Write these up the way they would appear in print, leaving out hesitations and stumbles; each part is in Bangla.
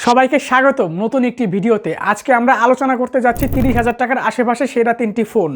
সবাইকে স্বাগতম নতুন একটি ভিডিওতে। আজকে আমরা আলোচনা করতে যাচ্ছি 30,000 টাকার আশেপাশে সেরা তিনটি ফোন,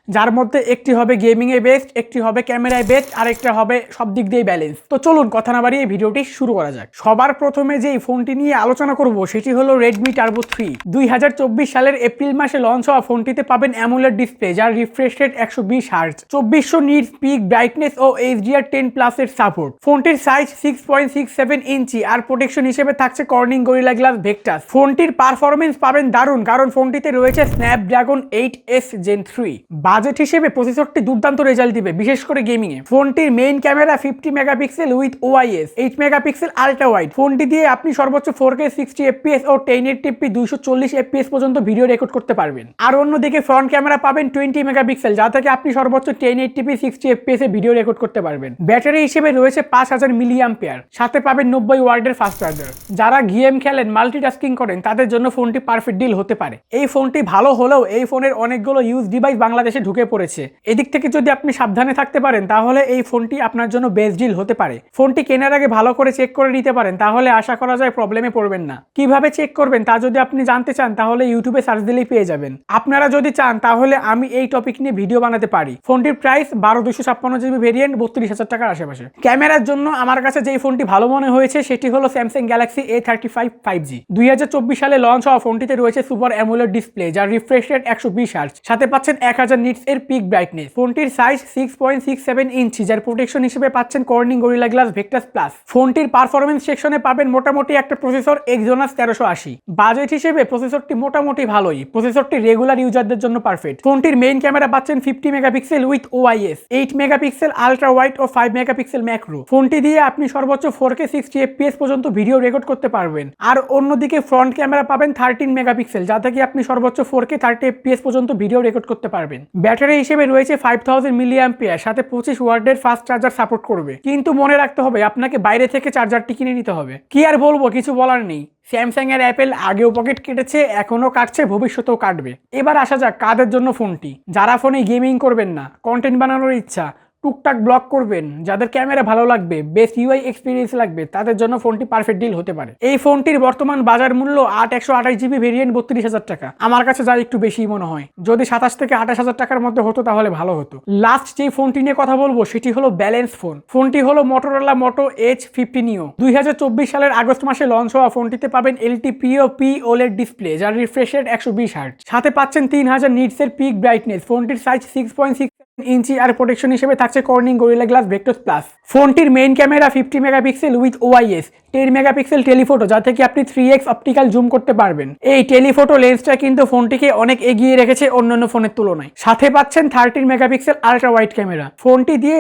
যার মধ্যে একটি হবে গেমিংয়ে বেস্ট, একটি হবে ক্যামেরায় বেস্ট, আর একটা হবে সব দিক দিয়ে ব্যালেন্স। তো চলুন কথা না বাড়িয়ে ভিডিওটি শুরু করা যাক। সবার প্রথমে যেই ফোনটি নিয়ে আলোচনা করব সেটি হলো রেডমি টার্বো 3। 2024 সালের এপ্রিল মাসে লঞ্চ হওয়া ফোনটিতে পাবেন অ্যামোলেড ডিসপ্লে, যার refresh rate 120 hertz, 2400 nits peak brightness ও HDR10+ এর সাপোর্ট। ফোনটির সাইজ 6.67 ইঞ্চি আর প্রোটেকশন হিসেবে থাকছে কর্নিং গরিলা গ্লাস ভেক্টাস। ফোনটির পারফরমেন্স পাবেন দারুণ, কারণ ফোনটিতে রয়েছে স্ন্যাপড্রাগন 8S Gen 3। বাজেট হিসেবে প্রসেসরটি দুর্দান্ত রেজাল্ট দিবে, বিশেষ করে গেমিং এ। ফোনটির main camera 50 megapixel with OIS, 8 megapixel ultra wide. ফোনটি দিয়ে আপনি সর্বোচ্চ 4K 60 FPS ও 1080p 240 FPS পর্যন্ত ভিডিও রেকর্ড করতে পারবেন। আর অন্যদিকে ফ্রন্ট ক্যামেরা পাবেন 20 মেগাপিক্সেল, যা থেকে আপনি সর্বোচ্চ 1080p 60 FPS এ ভিডিও রেকর্ড করতে পারবেন। ব্যাটারি হিসেবে রয়েছে 5000 mAh, সাথে পাবেন 90 ওয়াটের ফাস্ট চার্জার। যারা গেম খেলেন, মাল্টিটাস্কিং করেন, তাদের জন্য ফোনটি পারফেক্ট ডিল হতে পারে। এই ফোনটি ভালো হলেও এই ফোনের অনেকগুলো ইউজ ডিভাইস বাংলাদেশে ঢুকে পড়েছে। এদিক থেকে যদি আপনি সাবধানে থাকতে পারেন তাহলে এই ফোনটি আপনার জন্য বেস্ট ডিল হতে পারে। ফোনটি কেনার আগে ভালো করে চেক করে নিতে পারেন, তাহলে আশা করা যায় প্রবলেমে পড়বেন না। কিভাবে চেক করবেন তা যদি আপনি জানতে চান তাহলে ইউটিউবে সার্চ দিলেই পেয়ে যাবেন। আপনারা যদি চান তাহলে আমি এই টপিক নিয়ে ভিডিও বানাতে পারি। ফোনটির প্রাইস 12256 ভেরিয়েন্ট, 32,000 টাকার আশেপাশে। ক্যামেরার জন্য আমার কাছে যেই ফোনটি ভালো মনে হয়েছে সেটি হলো স্যামসাং গ্যালাক্সি A35 5G। 2024 সালে লঞ্চ হওয়া ফোনটিতে রয়েছে সুপার অ্যামোলেড ডিসপ্লে, যার রিফ্রেশ রেট 120 হার্টজ, সাথে পাচ্ছেন 1000 নিটস এর পিক ব্রাইটনেস। ফোনটির সাইজ 6.67 ইঞ্চি, যার প্রোটেকশন হিসেবে পাচ্ছেন Corning Gorilla glass Victus plus. ফোনটির পারফরমেন্স সেকশনে পাবেন মোটামুটি একটা প্রসেসর Exynos 1380। বাজেট হিসেবে প্রসেসরটি মোটামুটি ভালোই। প্রসেসরটি রেগুলার ইউজারদের জন্য পারফেক্ট। ফোনটির মেইন ক্যামেরা পাচ্ছেন 50 megapixel with OIS, 8 megapixel ultra wide ও 5 মেগাপিক্সেল ম্যাক্রো। ফোনটি দিয়ে আপনি সর্বোচ্চ 4K 60 FPS পর্যন্ত ভিডিও রেকর্ড করতে পারবেন। আর অন্যদিকে ফ্রন্ট ক্যামেরা পাবেন 13 মেগাপিক্সেল, যা থেকে আপনি সর্বোচ্চ 4K 30 FPS পর্যন্ত ভিডিও রেকর্ড করতে পারবেন। ব্যাটারি হিসেবে রয়েছে 5000 mAh, সাথে 25 ওয়াটের ফাস্ট চার্জার সাপোর্ট করবে। কিন্তু মনে রাখতে হবে আপনাকে বাইরে থেকে চার্জারটি কিনে নিতে হবে। কি আর বলবো, কিছু বলার নেই। স্যামসাং এর অ্যাপেল আগেও পকেট কেটেছে, এখনো কাটছে, ভবিষ্যতেও কাটবে। এবার আসা যাক কাদের জন্য ফোনটি। যারা ফোনে গেমিং করবেন না, কন্টেন্ট বানানোর ইচ্ছা, টুকটাক ব্লগ করবেন, যাদের ক্যামেরা ভালো লাগবে, বেস্ট UI এক্সপিরিয়েন্স লাগবে, তাদের জন্য ফোনটি পারফেক্ট ডিল হতে পারে। এই ফোনটির বর্তমান বাজার মূল্য 128GB ভেরিয়েন্ট, 32,000 টাকা। আমার কাছে যা একটু বেশি মনে হয়। যদি 27 থেকে 28,000 টাকার মধ্যে হতো তাহলে ভালো হতো। লাস্ট যে ফোনটি নিয়ে কথা বলবো সেটি হলো ব্যালেন্স ফোন। ফোনটি হলো Motorola Moto H50 Neo। 2024 সালের আগস্ট মাসে লঞ্চ হওয়া ফোনটিতে পাবেন LTPO OLED ডিসপ্লে, যার রিফ্রেশ রেট 120 হার্টজ, সাথে পাচ্ছেন 3000 নিটস এর পিক ব্রাইটনেস। ফোনটির সাইজ 6.6 ইঞ্চি আর প্রোটেকশন হিসেবে থাকছে Corning Gorilla glass Victus plus. ফোনটির main camera 50 megapixel with OIS, 10 megapixel telephoto, যা থেকে আপনি 3x অপটিক্যাল জুম করতে পারবেন। এই টেলিফোটো লেন্সটা কিন্তু ফোনটিকে অনেক এগিয়ে রেখেছে অন্যান্য ফোনের তুলনায়। সাথে পাচ্ছেন 13 মেগাপিক্সেল আলট্রা ওয়াইড ক্যামেরা। ফোনটি দিয়ে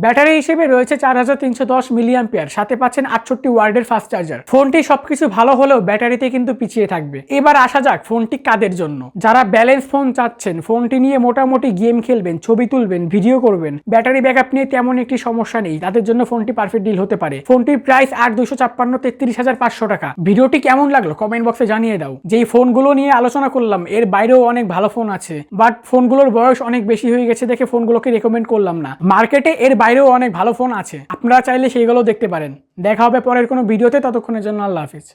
ব্যাটারি হিসেবে রয়েছে 4310 mAh, সাথে পাচ্ছেন 68 ওয়াটের ফাস্ট চার্জার। ফোনটি সবকিছু ভালো হলেও ব্যাটারিতে কিন্তু পিছিয়ে থাকবে। এবার আসা যাক ফোনটি কাদের জন্য। যারা ব্যালেন্স ফোন চাচ্ছেন, ফোনটি নিয়ে মোটামুটি গেম খেলবেন, ছবি তুলবেন, ভিডিও করবেন, ব্যাটারি ব্যাকআপ নিয়ে তেমন একটি সমস্যা নেই, তাদের জন্য ফোনটি পারফেক্ট ডিল হতে পারে। ফোনটির প্রাইস 8256 33,500 টাকা। ভিডিওটি কেমন লাগলো কমেন্ট বক্সে জানিয়ে দাও। যেই ফোনগুলো নিয়ে আলোচনা করলাম এর বাইরেও অনেক ভালো ফোন আছে, বাট ফোনগুলোর বয়স অনেক বেশি হয়ে গেছে দেখে ফোনগুলোকে রেকমেন্ড করলাম না। মার্কেটে এর বাইরেও অনেক ভালো ফোন আছে, আপনারা চাইলে সেইগুলো দেখতে পারেন। দেখা হবে পরের কোনো ভিডিওতে, ততক্ষণের জন্য আল্লাহ হাফিজ।